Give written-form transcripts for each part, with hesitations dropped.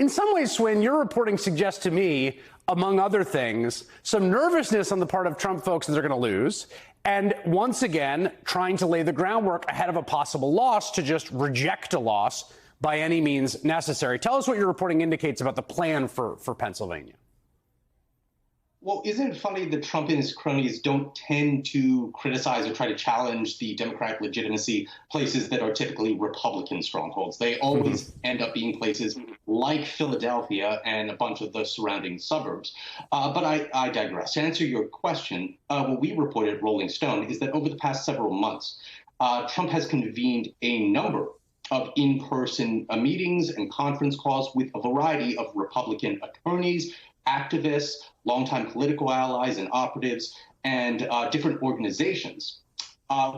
in some ways, Swin, your reporting suggests to me, among other things, some nervousness on the part of Trump folks that they're going to lose. And once again, trying to lay the groundwork ahead of a possible loss to just reject a loss by any means necessary. Tell us what your reporting indicates about the plan for Pennsylvania. Well, isn't it funny that Trump and his cronies don't tend to criticize or try to challenge the Democratic legitimacy places that are typically Republican strongholds? They always end up being places like Philadelphia and a bunch of the surrounding suburbs. But I digress. To answer your question, what we reported at Rolling Stone is that over the past several months, Trump has convened a number of in-person meetings and conference calls with a variety of Republican attorneys, activists, longtime political allies and operatives, and different organizations,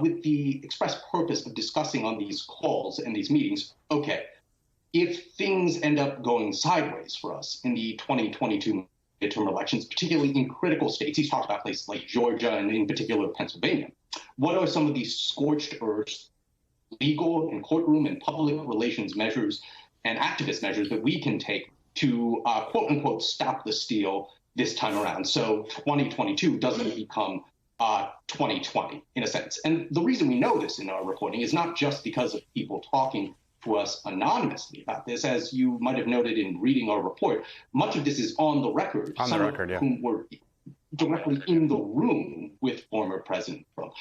with the express purpose of discussing on these calls and these meetings, okay, if things end up going sideways for us in the 2022 midterm elections, particularly in critical states, he's talked about places like Georgia and in particular Pennsylvania, what are some of these scorched earth legal and courtroom and public relations measures and activist measures that we can take to, quote unquote, stop the steal this time around, so 2022 doesn't become 2020 in a sense. And the reason we know this in our reporting is not just because of people talking to us anonymously about this. As you might have noted in reading our report, much of this is on the record. On the record, yeah. Whom were directly in the room with former President Trump.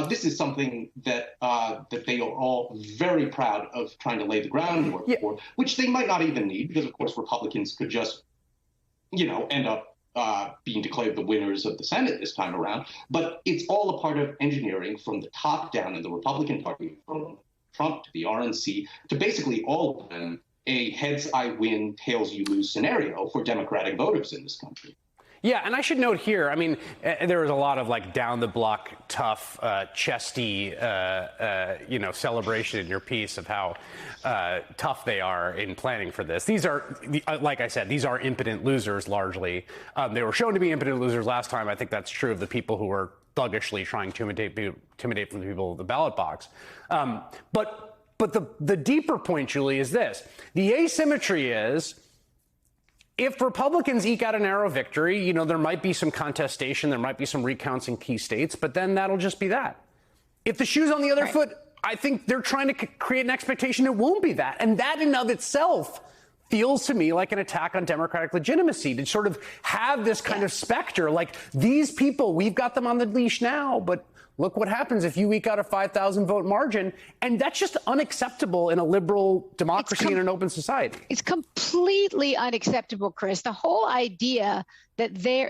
This is something that that they are all very proud of trying to lay the groundwork for, which they might not even need, because of course Republicans could just, end up being declared the winners of the Senate this time around. But it's all a part of engineering from the top down in the Republican Party, from Trump to the RNC, to basically all of them, a heads I win, tails you lose scenario for Democratic voters in this country. Yeah, and I should note here, I mean, there was a lot of down the block, tough, chesty, celebration in your piece of how tough they are in planning for this. These are, like I said, these are impotent losers largely. They were shown to be impotent losers last time. I think that's true of the people who were thuggishly trying to intimidate from the people of the ballot box. But the deeper point, Julie, is this. The asymmetry is, if Republicans eke out a narrow victory, there might be some contestation, there might be some recounts in key states, but then that'll just be that. If the shoe's on the other foot, I think they're trying to create an expectation it won't be that. And that in of itself feels to me like an attack on Democratic legitimacy, to sort of have this kind of specter, like these people, we've got them on the leash now, but look what happens if you eke out a 5,000 vote margin. And that's just unacceptable in a liberal democracy and an open society. It's completely unacceptable, Chris. The whole idea that their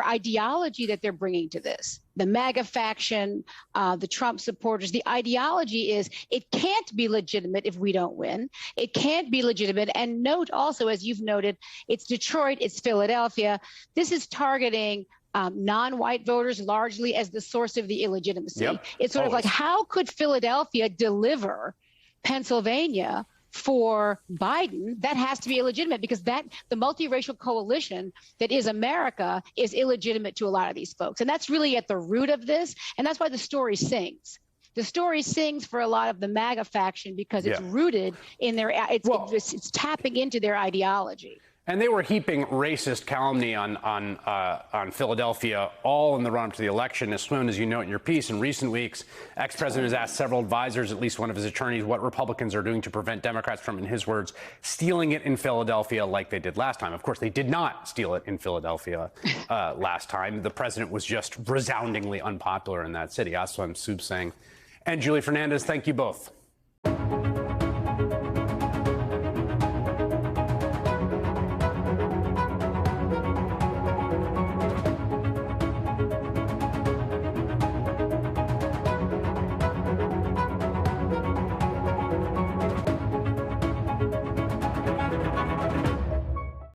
ideology that they're bringing to this, the MAGA faction, the Trump supporters, the ideology is it can't be legitimate if we don't win. It can't be legitimate. And note also, as you've noted, it's Detroit, it's Philadelphia. This is targeting non-white voters largely as the source of the illegitimacy. It's sort of like, how could Philadelphia deliver Pennsylvania for Biden? That has to be illegitimate, because the multiracial coalition that is America is illegitimate to a lot of these folks. And that's really at the root of this. And that's why the story sings. The story sings for a lot of the MAGA faction because it's rooted in their, it's tapping into their ideology. And they were heaping racist calumny on Philadelphia all in the run-up to the election. As soon as you note in your piece, in recent weeks, ex-president has asked several advisors, at least one of his attorneys, what Republicans are doing to prevent Democrats from, in his words, stealing it in Philadelphia like they did last time. Of course, they did not steal it in Philadelphia last time. The president was just resoundingly unpopular in that city. Aslam Subsang and Julie Fernandez, thank you both.